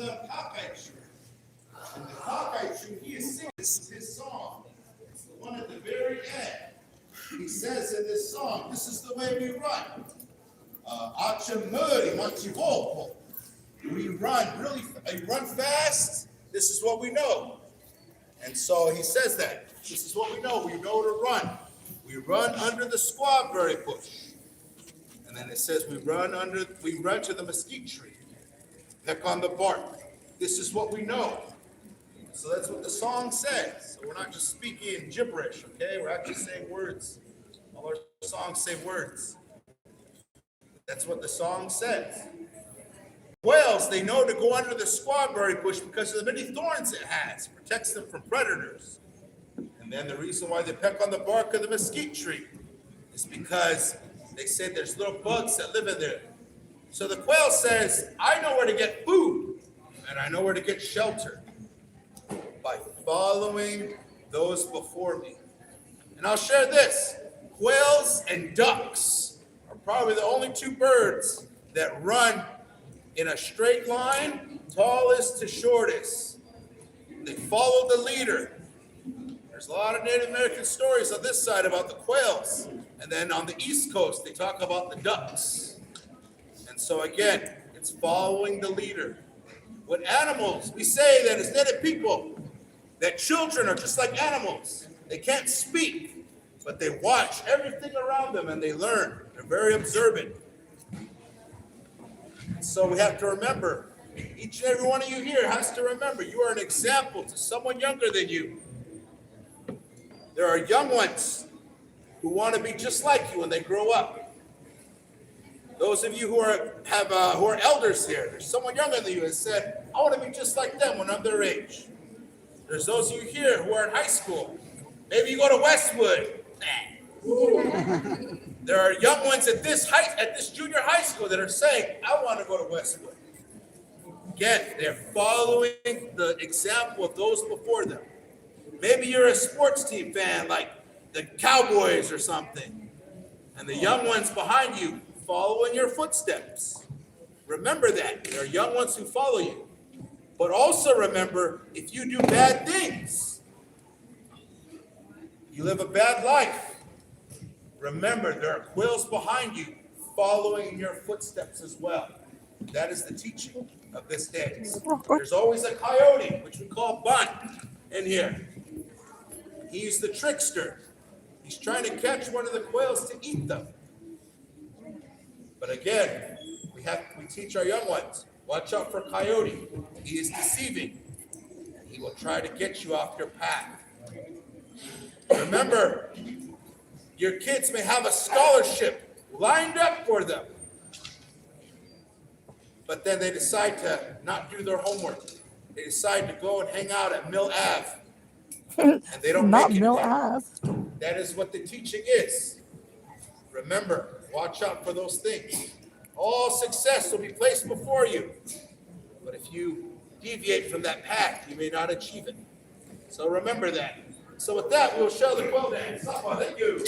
them cockeye tree. And the cockeye tree, he is singing. This is his song. It's the one at the very end. He says in this song, this is the way we run. We run fast. This is what we know. And so he says that. This is what we know. We know to run. We run under the squawberry bush. And then it says we run to the mesquite tree. Peck on the bark. This is what we know. So that's what the song says. So we're not just speaking gibberish, okay? We're actually saying words. All our songs say words. That's what the song says. Quails, they know to go under the squawberry bush because of the many thorns it has. It protects them from predators. And then the reason why they peck on the bark of the mesquite tree is because they said there's little bugs that live in there. So the quail says, I know where to get food and I know where to get shelter by following those before me. And I'll share this. Quails and ducks are probably the only two birds that run in a straight line, tallest to shortest. They follow the leader. There's a lot of Native American stories on this side about the quails. And then on the East Coast, they talk about the ducks. And so again, it's following the leader. With animals, we say that as Native people, that children are just like animals. They can't speak, but they watch everything around them and they learn. They're very observant. So we have to remember, each and every one of you here has to remember, you are an example to someone younger than you. There are young ones who want to be just like you when they grow up. Those of you who are elders here, there's someone younger than you that said, I want to be just like them when I'm their age. There's those of you here who are in high school. Maybe you go to Westwood. There are young ones at this junior high school that are saying, I want to go to Westwood. Again, they're following the example of those before them. Maybe you're a sports team fan like the Cowboys or something, and the young ones behind you follow in your footsteps. Remember that. There are young ones who follow you. But also remember, if you do bad things, you live a bad life, remember there are quails behind you following in your footsteps as well. That is the teaching of this day. There's always a coyote, which we call Bunt, in here. He's the trickster. He's trying to catch one of the quails to eat them. But again, we teach our young ones, watch out for coyote. He is deceiving. And he will try to get you off your path. Remember, your kids may have a scholarship lined up for them. But then they decide to not do their homework. They decide to go and hang out at Mill Ave. And they don't Not make it Mill there. Ave. That is what the teaching is. Remember, watch out for those things. All success will be placed before you. But if you deviate from that path, you may not achieve it. So remember that. So with that, we'll show the quail dance. Thank you.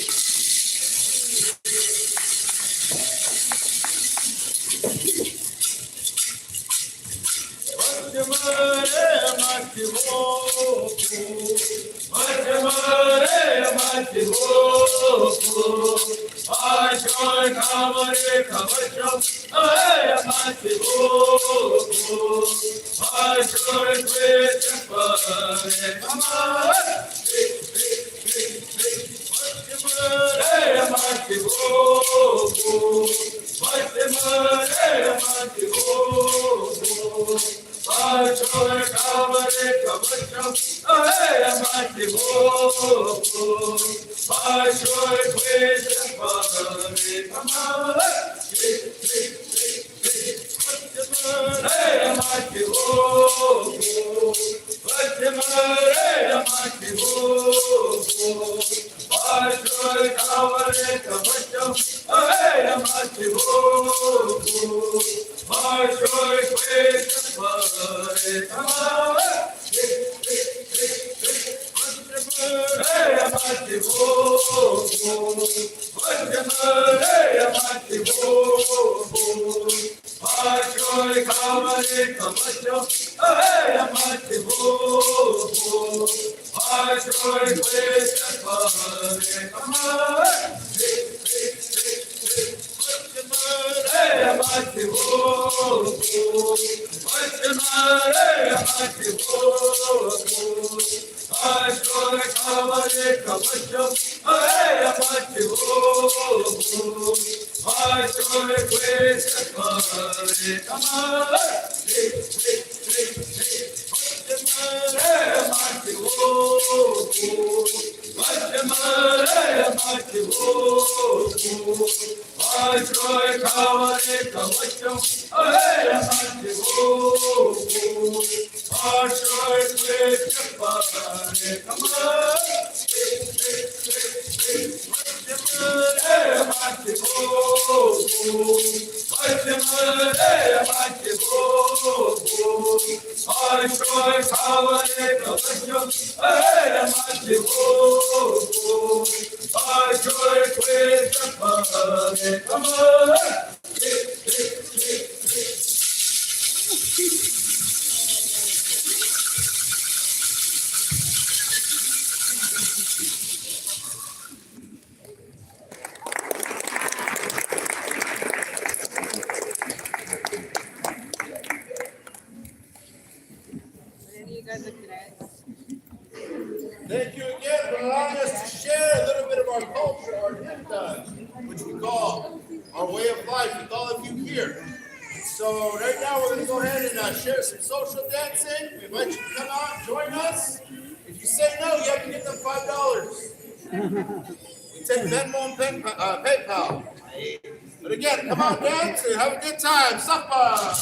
Thank you again for allowing us to share a little bit of our culture, our himda, which we call our way of life with all of you here. So right now we're going to go ahead and share some social dancing. We invite you to come out and join us. If you say no, you have to give them $5. We take Venmo and PayPal. But again, come on dance and have a good time. Sapa!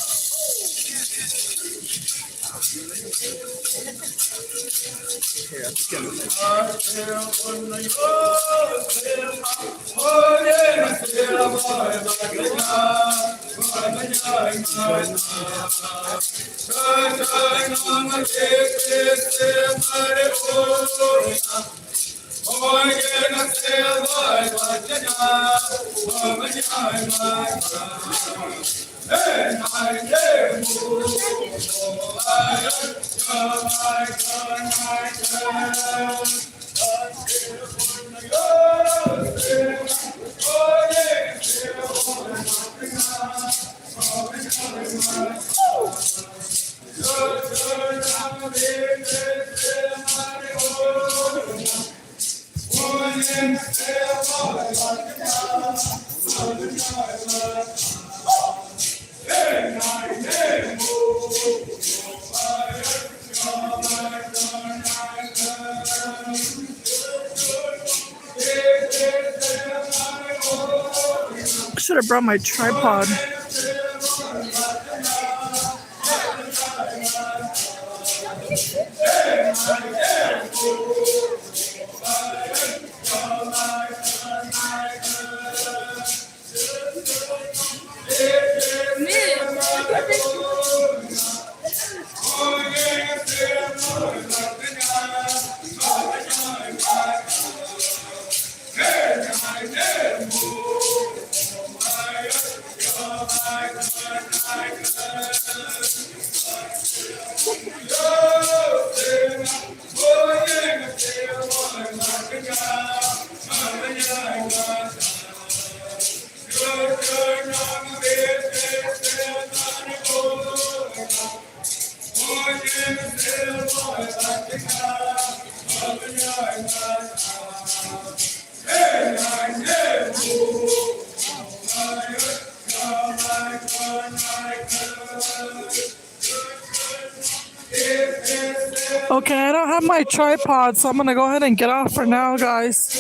I should have brought my tripod. Okay, I don't have my tripod, so I'm gonna go ahead and get off for now, guys.